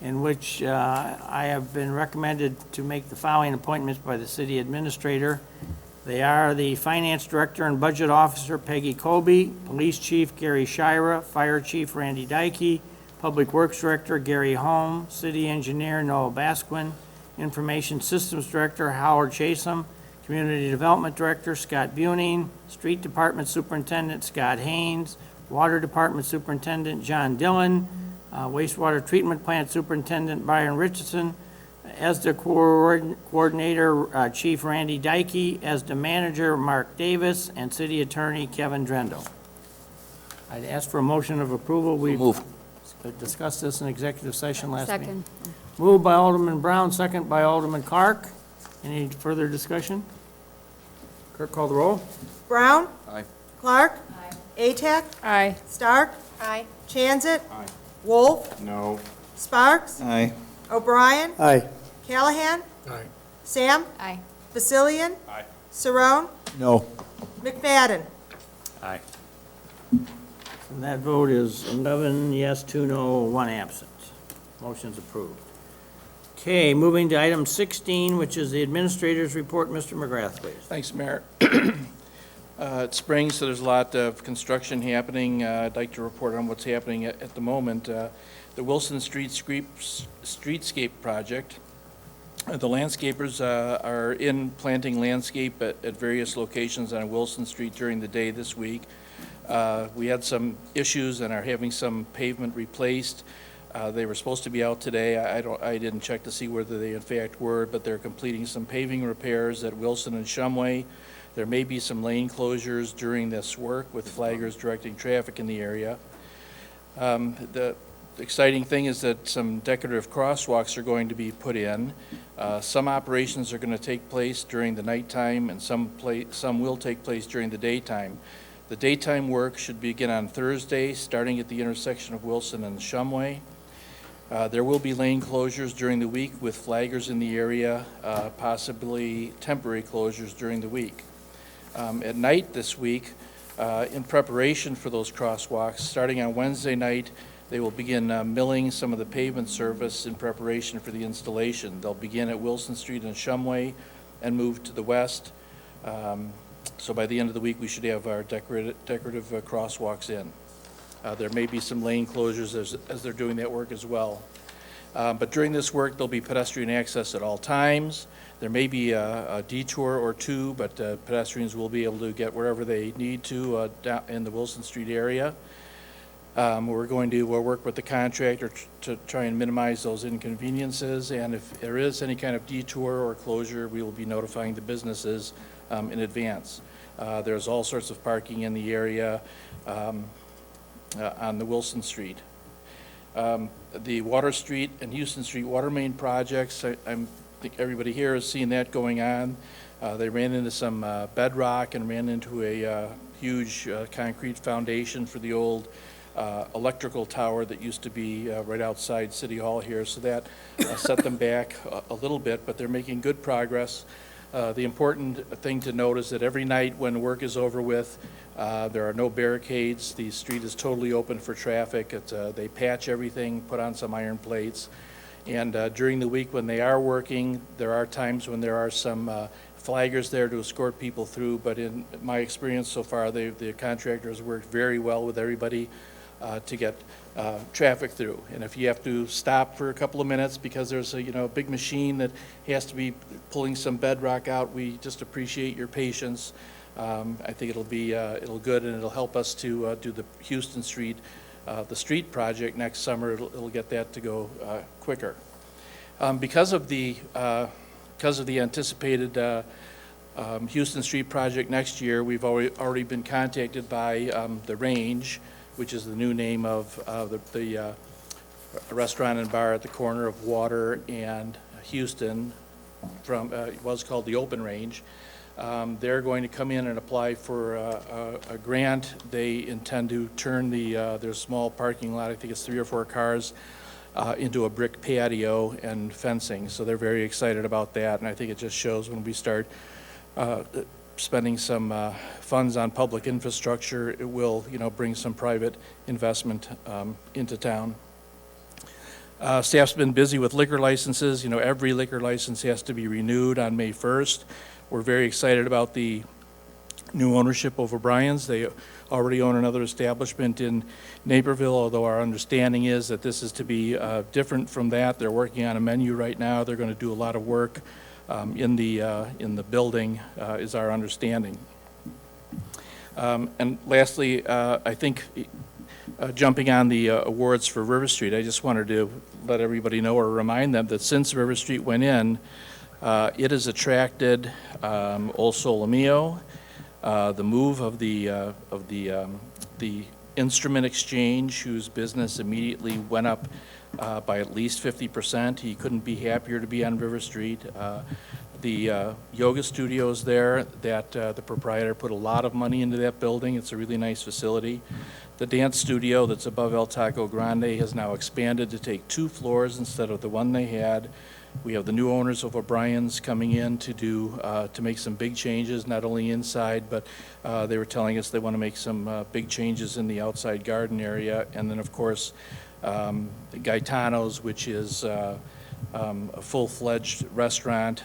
in which I have been recommended to make the following appointments by the city administrator. They are the Finance Director and Budget Officer Peggy Colby, Police Chief Gary Shira, Fire Chief Randy Dykey, Public Works Director Gary Holm, City Engineer Noah Basquin, Information Systems Director Howard Chasem, Community Development Director Scott Buning, Street Department Superintendent Scott Haynes, Water Department Superintendent John Dillon, Wastewater Treatment Plant Superintendent Byron Richardson, ESDA Coordinator Chief Randy Dykey, ESDA Manager Mark Davis, and City Attorney Kevin Drendel. I'd ask for a motion of approval. We discussed this in executive session last meeting. Second. Moved by Alderman Brown, second by Alderman Clark. Any further discussion? Clerk, call the roll. Brown. Aye. Clark. Atack. Aye. Stark. Aye. Chanzit. Wolf. No. Sparks. Aye. O'Brien. Aye. Callahan. Aye. Sam. Aye. Vasilian. Saron. No. McFadden. Aye. And that vote is 11 yes, 2 no, 1 absent. Motion's approved. Okay, moving to item 16, which is the administrator's report. Mr. McGrath, please. Thanks, Mayor. It's spring, so there's a lot of construction happening. I'd like to report on what's happening at the moment. The Wilson Streetscape project. The landscapers are in planting landscape at various locations on Wilson Street during the day this week. We had some issues and are having some pavement replaced. They were supposed to be out today. I didn't check to see whether they in fact were, but they're completing some paving repairs at Wilson and Shumway. There may be some lane closures during this work with flaggers directing traffic in the area. The exciting thing is that some decorative crosswalks are going to be put in. Some operations are going to take place during the nighttime, and some will take place during the daytime. The daytime work should begin on Thursday, starting at the intersection of Wilson and Shumway. There will be lane closures during the week with flaggers in the area, possibly temporary closures during the week. At night this week, in preparation for those crosswalks, starting on Wednesday night, they will begin milling some of the pavement surface in preparation for the installation. They'll begin at Wilson Street and Shumway and move to the west. So by the end of the week, we should have our decorative crosswalks in. There may be some lane closures as they're doing that work as well. But during this work, there'll be pedestrian access at all times. There may be a detour or two, but pedestrians will be able to get wherever they need to down in the Wilson Street area. We're going to work with the contractor to try and minimize those inconveniences, and if there is any kind of detour or closure, we will be notifying the businesses in advance. There's all sorts of parking in the area on the Wilson Street. The Water Street and Houston Street water main projects, I think everybody here has seen that going on. They ran into some bedrock and ran into a huge concrete foundation for the old electrical tower that used to be right outside City Hall here, so that set them back a little bit, but they're making good progress. The important thing to note is that every night when work is over with, there are no barricades. The street is totally open for traffic. They patch everything, put on some iron plates. And during the week when they are working, there are times when there are some flaggers there to escort people through. But in my experience so far, the contractor has worked very well with everybody to get traffic through. And if you have to stop for a couple of minutes because there's a big machine that has to be pulling some bedrock out, we just appreciate your patience. I think it'll good, and it'll help us to do the Houston Street, the street project next summer. It'll get that to go quicker. Because of the anticipated Houston Street project next year, we've already been contacted by the Range, which is the new name of the restaurant and bar at the corner of Water and Houston. It was called the Open Range. They're going to come in and apply for a grant. They intend to turn their small parking lot, I think it's 3 or 4 cars, into a brick patio and fencing. So they're very excited about that, and I think it just shows when we start spending some funds on public infrastructure, it will, bring some private investment into town. Staff's been busy with liquor licenses. Every liquor license has to be renewed on May 1st. We're very excited about the new ownership of O'Brien's. They already own another establishment in Naperville, although our understanding is that this is to be different from that. They're working on a menu right now. They're going to do a lot of work in the building, is our understanding. And lastly, I think jumping on the awards for River Street, I just wanted to let everybody know or remind them that since River Street went in, it has attracted Old Solomio, the move of the Instrument Exchange, whose business immediately went up by at least 50%. He couldn't be happier to be on River Street. The yoga studios there, that the proprietor put a lot of money into that building. It's a really nice facility. The dance studio that's above El Taco Grande has now expanded to take 2 floors instead of the one they had. We have the new owners of O'Brien's coming in to make some big changes, not only inside, but they were telling us they want to make some big changes in the outside garden area. And then, of course, Gaetano's, which is a full-fledged restaurant,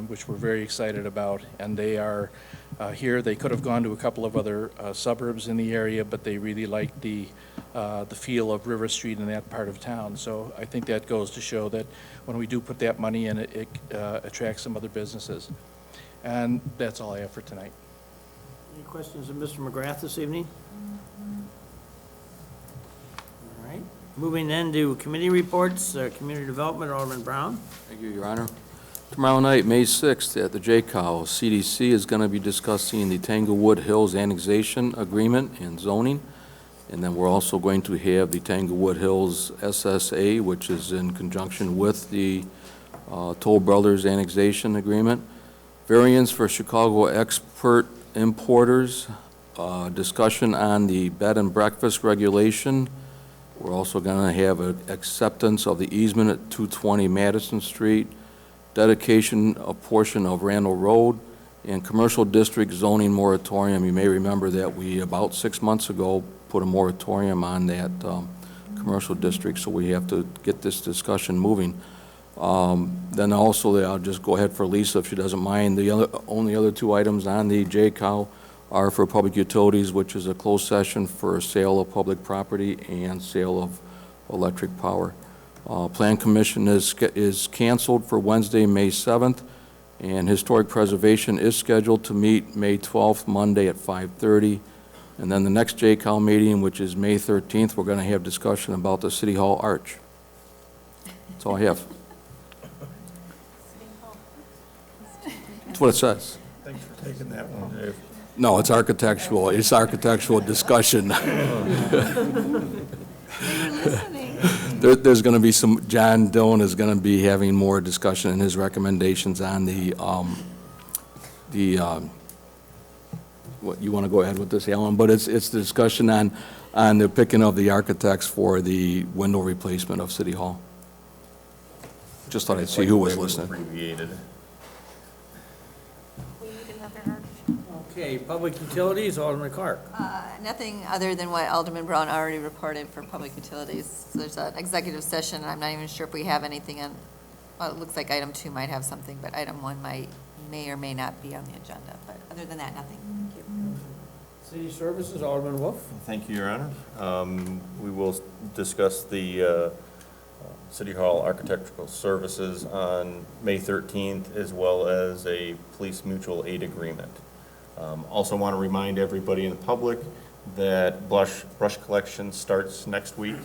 which we're very excited about. And they are here. They could have gone to a couple of other suburbs in the area, but they really like the feel of River Street in that part of town. So I think that goes to show that when we do put that money in, it attracts some other businesses. And that's all I have for tonight. Any questions of Mr. McGrath this evening? All right. Moving then to committee reports, Community Development, Alderman Brown. Thank you, Your Honor. Tomorrow night, May 6th, at the JCOW, CDC is going to be discussing the Tanglewood Hills Annexation Agreement and zoning. And then we're also going to have the Tanglewood Hills SSA, which is in conjunction with the Toll Brothers Annexation Agreement. Variance for Chicago expert importers, discussion on the bed and breakfast regulation. We're also going to have an acceptance of the easement at 220 Madison Street, dedication of portion of Randall Road, and commercial district zoning moratorium. You may remember that we, about 6 months ago, put a moratorium on that commercial district, so we have to get this discussion moving. Then also, I'll just go ahead for Lisa if she doesn't mind. The only other 2 items on the JCOW are for public utilities, which is a closed session for sale of public property and sale of electric power. Plan Commission is canceled for Wednesday, May 7th, and Historic Preservation is scheduled to meet May 12th, Monday at 5:30. And then the next JCOW meeting, which is May 13th, we're going to have discussion about the City Hall arch. That's all I have. That's what it says. Thanks for taking that one, Dave. No, it's architectural. It's architectural discussion. There's going to be some, John Dillon is going to be having more discussion in his recommendations on the what you want to go ahead with this, Alan, but it's the discussion on the picking of the architects for the window replacement of City Hall. Just thought I'd see who was listening. Abbreviated. Okay, public utilities, Alderman Clark. Nothing other than what Alderman Brown already reported for public utilities. There's an executive session, and I'm not even sure if we have anything on, well, it looks like item 2 might have something, but item 1 may or may not be on the agenda. But other than that, nothing. Thank you. City services, Alderman Wolf. Thank you, Your Honor. We will discuss the City Hall architectural services on May 13th, as well as a police mutual aid agreement. Also want to remind everybody in the public that brush collection starts next week,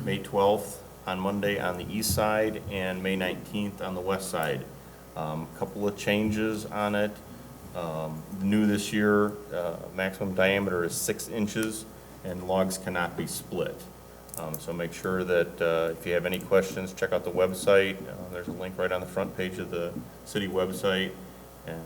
May 12th on Monday on the east side and May 19th on the west side. Couple of changes on it. New this year, maximum diameter is 6 inches and logs cannot be split. So make sure that if you have any questions, check out the website. There's a link right on the front page of the city website. And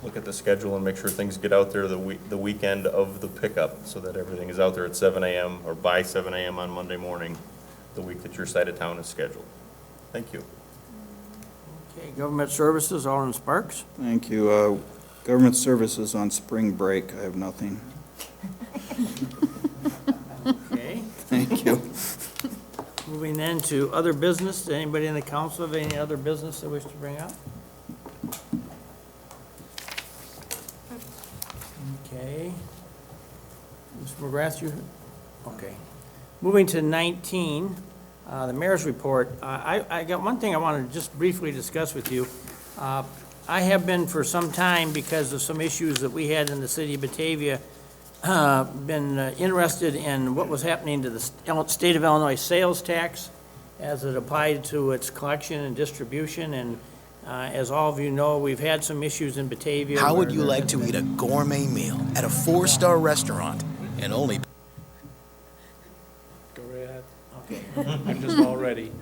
look at the schedule and make sure things get out there the weekend of the pickup so that everything is out there at 7 a.m. or by 7 a.m. on Monday morning, the week that your side of town is scheduled. Thank you. Okay, government services, Alderman Sparks. Thank you. Government services on spring break, I have nothing. Okay, Thank you. moving then to other business. Does anybody in the council have any other business they wish to bring up? Okay. Mr. McGrath, you, okay. Moving to 19, the mayor's report. I got one thing I want to just briefly discuss with you. I have been for some time, because of some issues that we had in the city of Batavia, been interested in what was happening to the state of Illinois sales tax as it applied to its collection and distribution. And as all of you know, we've had some issues in Batavia. How would where you the- like to eat a gourmet meal at a 4-star restaurant and only Go right ahead. Okay. I'm just all ready.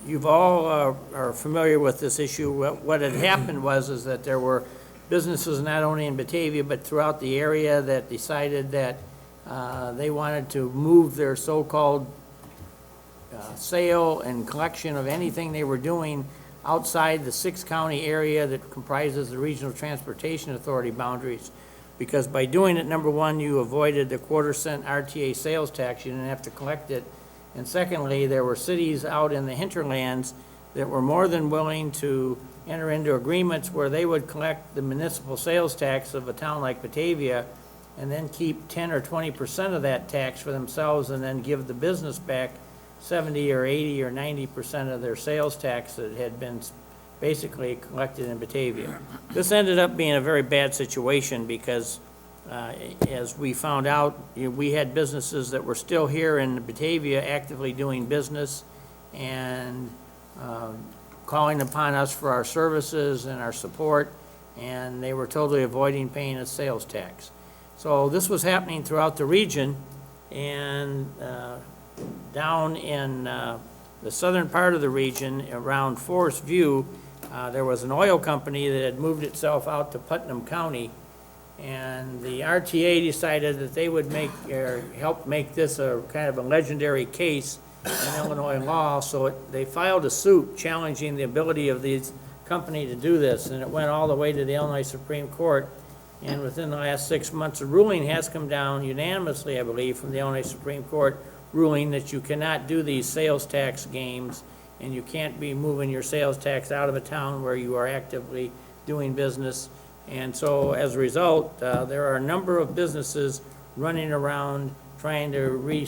You've all are familiar with this issue. What had happened is that there were businesses not only in Batavia but throughout the area that decided that they wanted to move their so-called sale and collection of anything they were doing outside the 6-county area that comprises the Regional Transportation Authority boundaries. Because by doing it, number one, you avoided the quarter-cent RTA sales tax. You didn't have to collect it. And secondly, there were cities out in the hinterlands that were more than willing to enter into agreements where they would collect the municipal sales tax of a town like Batavia and then keep 10 or 20% of that tax for themselves and then give the business back 70 or 80 or 90% of their sales tax that had been basically collected in Batavia. This ended up being a very bad situation because as we found out, we had businesses that were still here in Batavia actively doing business and calling upon us for our services and our support, and they were totally avoiding paying a sales tax. So this was happening throughout the region, and down in the southern part of the region around Forest View, there was an oil company that had moved itself out to Putnam County, and the RTA decided that they would help make this a kind of a legendary case in Illinois law, so they filed a suit challenging the ability of this company to do this, and it went all the way to the Illinois Supreme Court, and within the last 6 months, a ruling has come down unanimously, I believe, from the Illinois Supreme Court, ruling that you cannot do these sales tax games, and you can't be moving your sales tax out of a town where you are actively doing business. And so, as a result, there are a number of businesses running around trying to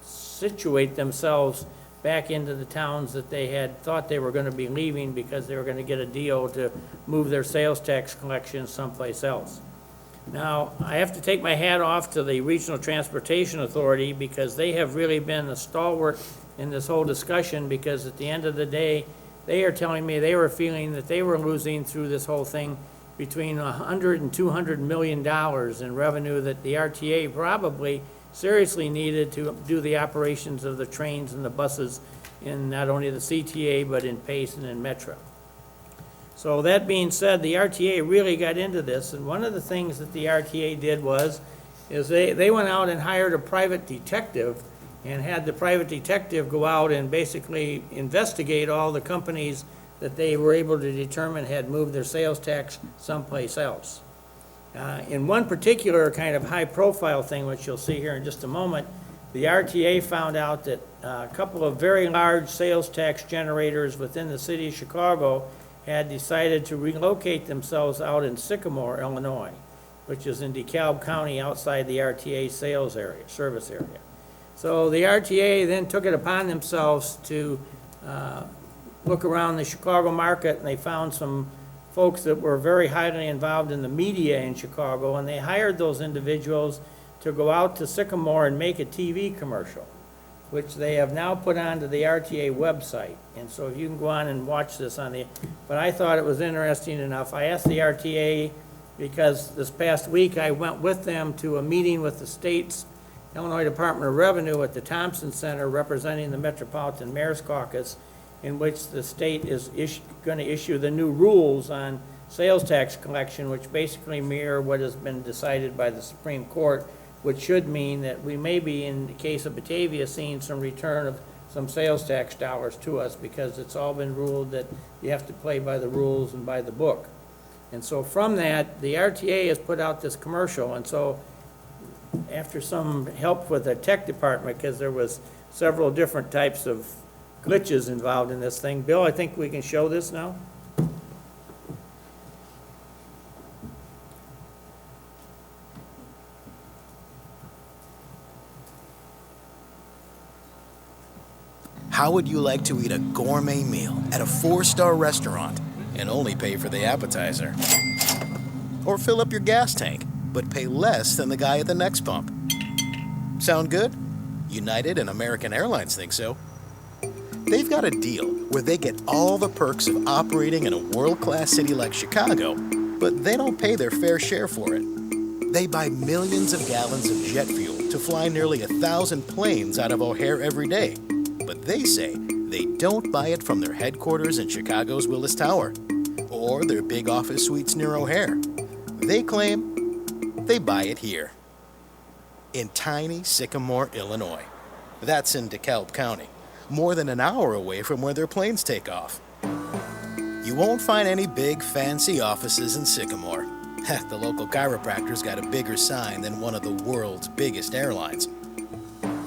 situate themselves back into the towns that they had thought they were going to be leaving because they were going to get a deal to move their sales tax collection someplace else. Now, I have to take my hat off to the Regional Transportation Authority because they have really been a stalwart in this whole discussion, because at the end of the day, they are telling me they were feeling that they were losing through this whole thing between $100 and $200 million in revenue that the RTA probably seriously needed to do the operations of the trains and the buses in not only the CTA, but in Pace and in Metro. So that being said, the RTA really got into this, and one of the things that the RTA did is they went out and hired a private detective and had the private detective go out and basically investigate all the companies that they were able to determine had moved their sales tax someplace else. In one particular kind of high-profile thing, which you'll see here in just a moment, the RTA found out that a couple of very large sales tax generators within the city of Chicago had decided to relocate themselves out in Sycamore, Illinois, which is in DeKalb County outside the RTA sales area, service area. So the RTA then took it upon themselves to look around the Chicago market, and they found some folks that were very highly involved in the media in Chicago, and they hired those individuals to go out to Sycamore and make a TV commercial, which they have now put onto the RTA website. And so you can go on and watch this but I thought it was interesting enough. I asked the RTA, because this past week I went with them to a meeting with the state's Illinois Department of Revenue at the Thompson Center representing the Metropolitan Mayor's Caucus, in which the state is going to issue the new rules on sales tax collection, which basically mirror what has been decided by the Supreme Court, which should mean that we may be, in the case of Batavia, seeing some return of some sales tax dollars to us, because it's all been ruled that you have to play by the rules and by the book. And so from that, the RTA has put out this commercial, and so after some help with the tech department, because there was several different types of glitches involved in this thing. Bill, I think we can show this now. How would you like to eat a gourmet meal at a 4-star restaurant and only pay for the appetizer? Or fill up your gas tank, but pay less than the guy at the next pump? Sound good? United and American Airlines think so. They've got a deal where they get all the perks of operating in a world-class city like Chicago, but they don't pay their fair share for it. They buy millions of gallons of jet fuel to fly nearly 1,000 planes out of O'Hare every day, but they say they don't buy it from their headquarters in Chicago's Willis Tower or their big office suites near O'Hare. They claim they buy it here, in tiny Sycamore, Illinois. That's in DeKalb County, more than an hour away from where their planes take off. You won't find any big, fancy offices in Sycamore. Heck, the local chiropractor's got a bigger sign than one of the world's biggest airlines.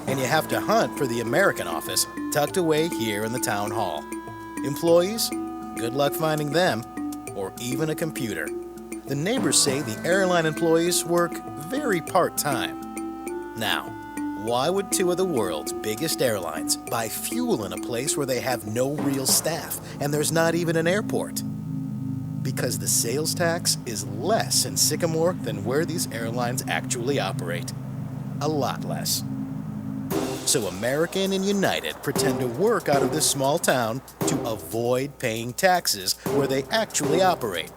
And you have to hunt for the American office, tucked away here in the town hall. Employees? Good luck finding them, or even a computer. The neighbors say the airline employees work very part-time. Now, why would two of the world's biggest airlines buy fuel in a place where they have no real staff and there's not even an airport? Because the sales tax is less in Sycamore than where these airlines actually operate. A lot less. So American and United pretend to work out of this small town to avoid paying taxes where they actually operate.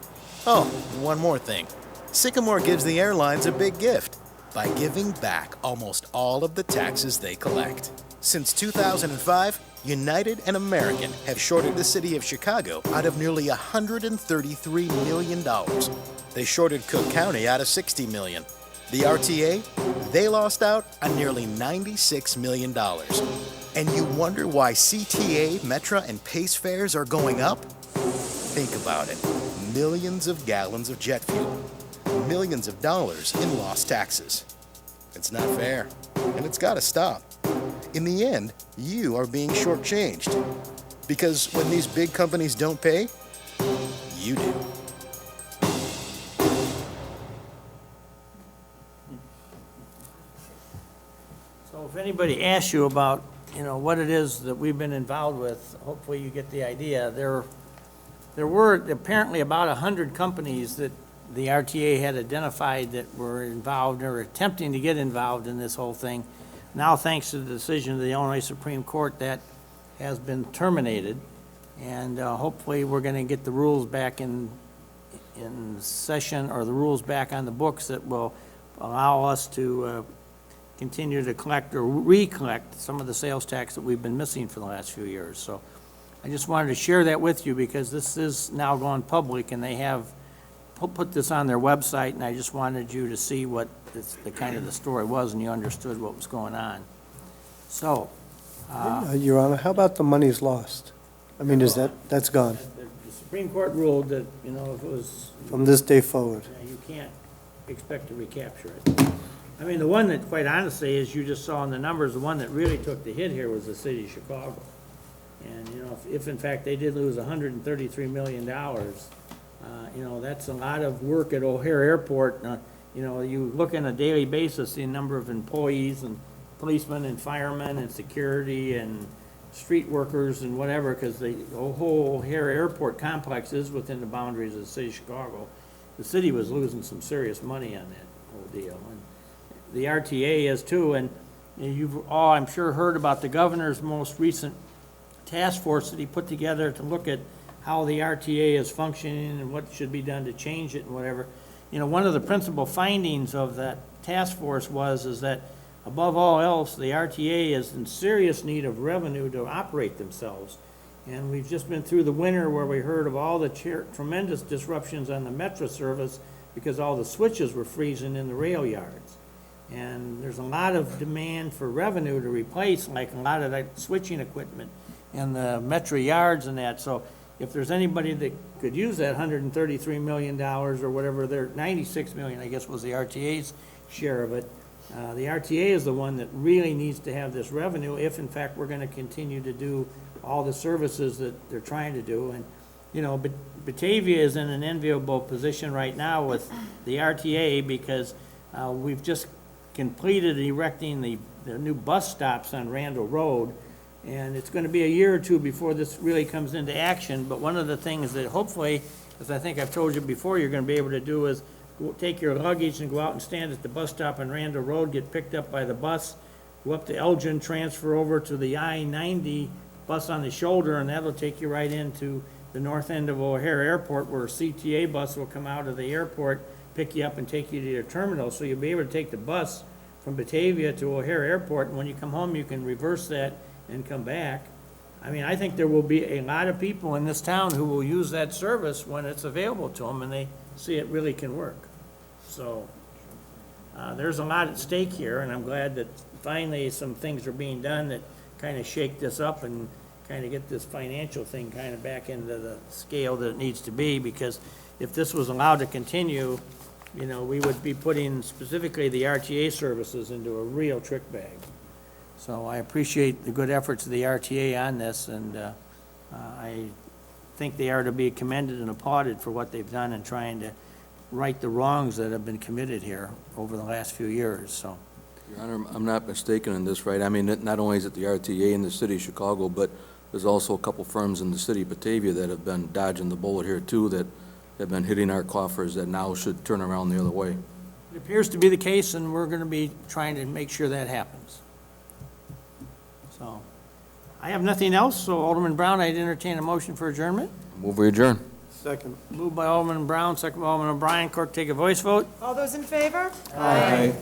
Oh, one more thing. Sycamore gives the airlines a big gift by giving back almost all of the taxes they collect. Since 2005, United and American have shorted the city of Chicago out of nearly $133 million. They shorted Cook County out of $60 million. The RTA, they lost out on nearly $96 million. And you wonder why CTA, Metra, and Pace fares are going up? Think about it. Millions of gallons of jet fuel. Millions of dollars in lost taxes. It's not fair, and it's got to stop. In the end, you are being shortchanged. Because when these big companies don't pay, you do. So if anybody asks you about, what it is that we've been involved with, hopefully you get the idea. There were apparently about 100 companies that the RTA had identified that were involved or attempting to get involved in this whole thing. Now, thanks to the decision of the Illinois Supreme Court, that has been terminated, and hopefully we're going to get the rules back in session, or the rules back on the books that will allow us to continue to collect or recollect some of the sales tax that we've been missing for the last few years. So I just wanted to share that with you because this is now gone public and they have put this on their website, and I just wanted you to see what the kind of the story was and you understood what was going on. So, Your Honor, how about the monies lost? I mean, that's gone the Supreme Court ruled that, you know, if it was, from this day forward? you can't expect to recapture it. I mean, the one that, quite honestly, as you just saw in the numbers, the one that really took the hit here was the city of Chicago. And, you know, if in fact they did lose $133 million, you know, that's a lot of work at O'Hare Airport. You know, you look on a daily basis, the number of employees and policemen and firemen and security and street workers and whatever, because the whole O'Hare Airport complex is within the boundaries of the city of Chicago. The city was losing some serious money on that whole deal. And the RTA is too, and you've all, I'm sure, heard about the governor's most recent task force that he put together to look at how the RTA is functioning and what should be done to change it and whatever. You know, one of the principal findings of that task force is that above all else, the RTA is in serious need of revenue to operate themselves. And we've just been through the winter where we heard of all the tremendous disruptions on the Metro service because all the switches were freezing in the rail yards. And there's a lot of demand for revenue to replace, like a lot of that switching equipment in the Metro yards and that. So if there's anybody that could use that $133 million or whatever, their $96 million, I guess, was the RTA's share of it. The RTA is the one that really needs to have this revenue if, in fact, we're going to continue to do all the services that they're trying to do. And, you know, Batavia is in an enviable position right now with the RTA because we've just completed erecting the new bus stops on Randall Road. And it's going to be a year or two before this really comes into action. But one of the things that hopefully, as I think I've told you before, you're going to be able to do is take your luggage and go out and stand at the bus stop on Randall Road, get picked up by the bus, go up to Elgin, transfer over to the I-90 bus on the shoulder, and that'll take you right into the north end of O'Hare Airport where a CTA bus will come out of the airport, pick you up and take you to your terminal. So you'll be able to take the bus from Batavia to O'Hare Airport, and when you come home, you can reverse that and come back. I mean, I think there will be a lot of people in this town who will use that service when it's available to them and they see it really can work. So there's a lot at stake here, and I'm glad that finally some things are being done that kind of shake this up and kind of get this financial thing kind of back into the scale that it needs to be, because if this was allowed to continue, you know, we would be putting specifically the RTA services into a real trick bag. So I appreciate the good efforts of the RTA on this, and I think they are to be commended and applauded for what they've done in trying to right the wrongs that have been committed here over the last few years, so. Your Honor, I'm not mistaken in this, right? I mean, not only is it the RTA in the city of Chicago, but there's also a couple firms in the city of Batavia that have been dodging the bullet here too, that have been hitting our coffers that now should turn around the other way. It appears to be the case, and we're going to be trying to make sure that happens. So, I have nothing else, so Alderman Brown, I'd entertain a motion for adjournment. Move we adjourn. Second. Moved by Alderman Brown, second by Alderman O'Brien. Clerk, take a voice vote. All those in favor? Aye.